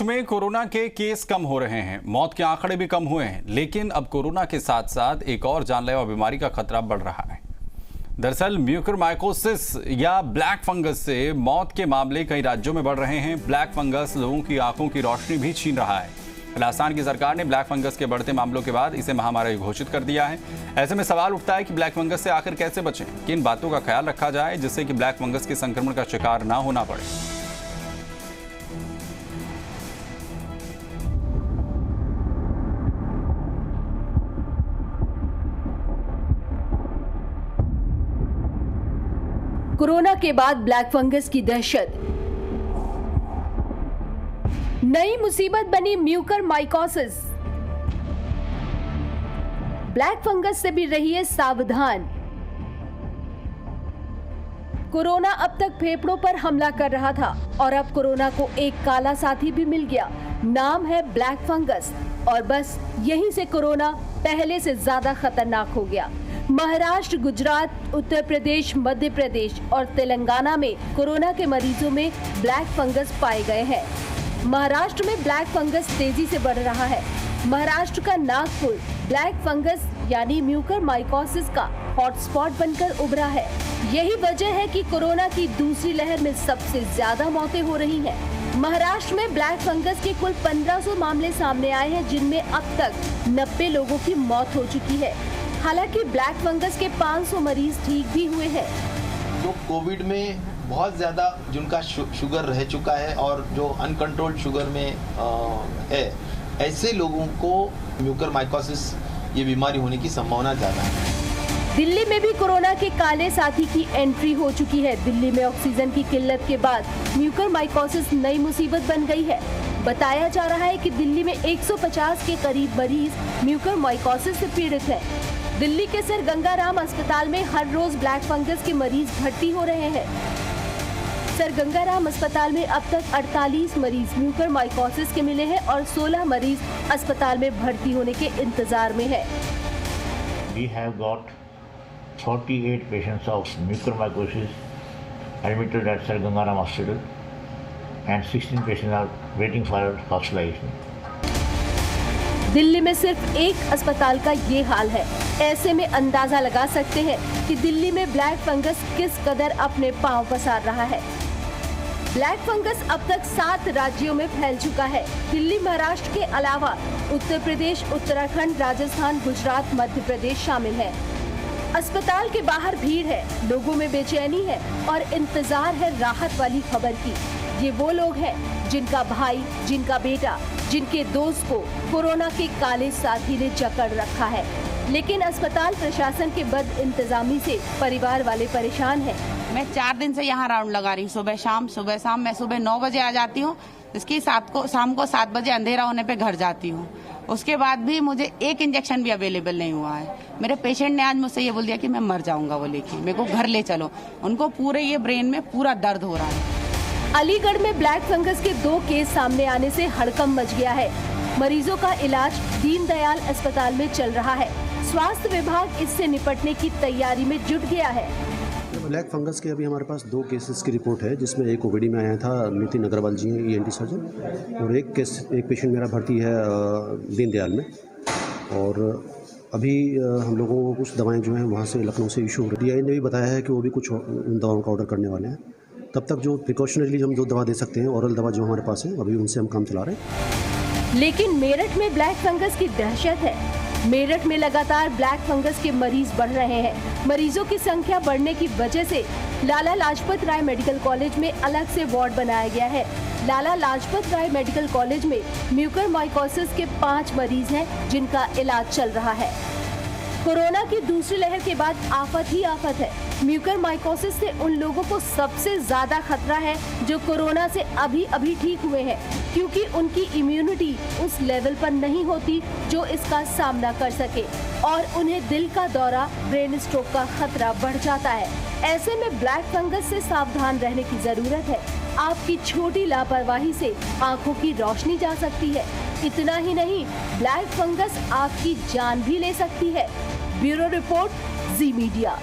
में कोरोना के केस कम हो रहे हैं, मौत के आंकड़े भी कम हुए हैं, लेकिन अब कोरोना के साथ साथ एक और जानलेवा बीमारी का खतरा बढ़ रहा है। दरअसल म्यूकरमाइकोसिस या ब्लैक फंगस से मौत के मामले कई राज्यों में बढ़ रहे हैं। ब्लैक फंगस लोगों की आंखों की रोशनी भी छीन रहा है। राजस्थान की सरकार ने ब्लैक फंगस के बढ़ते मामलों के बाद इसे महामारी घोषित कर दिया है। ऐसे में सवाल उठता है कि ब्लैक फंगस से आखिर कैसे बचें, किन बातों का ख्याल रखा जाए जिससे कि ब्लैक फंगस के संक्रमण का शिकार ना होना पड़े। कोरोना के बाद ब्लैक फंगस की दहशत, नई मुसीबत बनी म्यूकरमाइकोसिस। ब्लैक फंगस से भी रहिए सावधान। कोरोना अब तक फेफड़ों पर हमला कर रहा था और अब कोरोना को एक काला साथी भी मिल गया। नाम है ब्लैक फंगस और बस यहीं से कोरोना पहले से ज्यादा खतरनाक हो गया। महाराष्ट्र, गुजरात, उत्तर प्रदेश, मध्य प्रदेश और तेलंगाना में कोरोना के मरीजों में ब्लैक फंगस पाए गए हैं। महाराष्ट्र में ब्लैक फंगस तेजी से बढ़ रहा है। महाराष्ट्र का नागपुर ब्लैक फंगस यानी म्यूकरमाइकोसिस का हॉटस्पॉट बनकर उभरा है। यही वजह है कि कोरोना की दूसरी लहर में सबसे ज्यादा मौतें हो रही हैं। महाराष्ट्र में ब्लैक फंगस के कुल 1500 मामले सामने आए हैं, जिनमें अब तक 90 लोगों की मौत हो चुकी है। हालांकि ब्लैक फंगस के 500 मरीज ठीक भी हुए हैं। तो कोविड में बहुत ज़्यादा जिनका शुगर रह चुका है और जो अनकंट्रोल्ड शुगर में है, ऐसे लोगों को म्यूकरमाइकोसिस ये बीमारी होने की संभावना ज़्यादा है। दिल्ली में भी कोरोना के काले साथी की एंट्री हो चुकी है। दिल्ली में ऑक्सीजन की किल्लत के बाद म्यूकरमाइकोसिस नई मुसीबत बन गई है। बताया जा रहा है कि दिल्ली में 150 के करीब मरीज म्यूकरमाइकोसिस से पीड़ित हैं। दिल्ली के सर गंगाराम अस्पताल में हर रोज ब्लैक फंगस के मरीज भर्ती हो रहे हैं। सर गंगाराम अस्पताल में अब तक 48 मरीज म्यूकरमाइकोसिस के मिले हैं और 16 मरीज अस्पताल में भर्ती होने के इंतजार में है। We have got 48 patients of mucormycosis admitted at Sir Gangaram Hospital and 16 patients are waiting for hospitalization. Delhi में सिर्फ एक अस्पताल का ये हाल है। ऐसे में अंदाजा लगा सकते हैं कि दिल्ली में ब्लैक फंगस किस कदर अपने पांव पसार रहा है। ब्लैक फंगस अब तक 7 राज्यों में फैल चुका है। दिल्ली, महाराष्ट्र के अलावा उत्तर प्रदेश, उत्तराखंड, राजस्थान, गुजरात, मध्य प्रदेश शामिल है। अस्पताल के बाहर भीड़ है, लोगों में बेचैनी है और इंतजार है राहत वाली खबर की। ये वो लोग हैं जिनका भाई, जिनका बेटा, जिनके दोस्त को कोरोना के काले साथी ने जकड़ रखा है। लेकिन अस्पताल प्रशासन के बद इंतजामी से परिवार वाले परेशान हैं। मैं 4 दिन से यहाँ राउंड लगा रही हूँ, सुबह शाम। मैं सुबह 9 बजे आ जाती हूँ, इसकी शाम को 7 बजे अंधेरा होने पे घर जाती हूँ। उसके बाद भी मुझे एक इंजेक्शन भी अवेलेबल नहीं हुआ है। मेरे पेशेंट ने आज मुझसे ये बोल दिया कि मैं मर जाऊंगा, वो लेके मेरे को घर ले चलो। उनको पूरे ये ब्रेन में पूरा दर्द हो रहा है। अलीगढ़ में ब्लैक फंगस के 2 केस सामने आने से हड़कंप मच गया है। मरीजों का इलाज दीनदयाल अस्पताल में चल रहा है। स्वास्थ्य विभाग इससे निपटने की तैयारी में जुट गया है। ब्लैक फंगस के अभी हमारे पास 2 केसेस की रिपोर्ट है, जिसमें एक ओपीडी में आया था, नितिन अग्रवाल जी हैं, ENT सर्जन, और एक पेशेंट मेरा भर्ती है दीनदयाल में। और अभी हम लोगों को कुछ दवाएं जो हैं वहाँ से लखनऊ से इशू हो रही है। DI ने भी बताया है कि वो भी कुछ उन दवाओं का ऑर्डर करने वाले हैं। तब तक जो प्रिकॉशनरी हम जो दवा दे सकते हैं, ओरल दवा जो हमारे पास है, अभी उनसे हम काम चला रहे हैं। लेकिन मेरठ में ब्लैक फंगस की दहशत है। मेरठ में लगातार ब्लैक फंगस के मरीज बढ़ रहे हैं। मरीजों की संख्या बढ़ने की वजह से लाला लाजपत राय मेडिकल कॉलेज में अलग से वार्ड बनाया गया है। लाला लाजपत राय मेडिकल कॉलेज में म्यूकरमाइकोसिस के 5 मरीज हैं, जिनका इलाज चल रहा है। कोरोना की दूसरी लहर के बाद आफत ही आफत है। म्यूकरमाइकोसिस से उन लोगों को सबसे ज्यादा खतरा है जो कोरोना से अभी ठीक हुए हैं, क्योंकि उनकी इम्यूनिटी उस लेवल पर नहीं होती जो इसका सामना कर सके और उन्हें दिल का दौरा, ब्रेन स्ट्रोक का खतरा बढ़ जाता है। ऐसे में ब्लैक फंगस से सावधान रहने की जरूरत है। आपकी छोटी लापरवाही से आंखों की रोशनी जा सकती है। इतना ही नहीं, ब्लैक फंगस आपकी जान भी ले सकती है। ब्यूरो रिपोर्ट, जी मीडिया।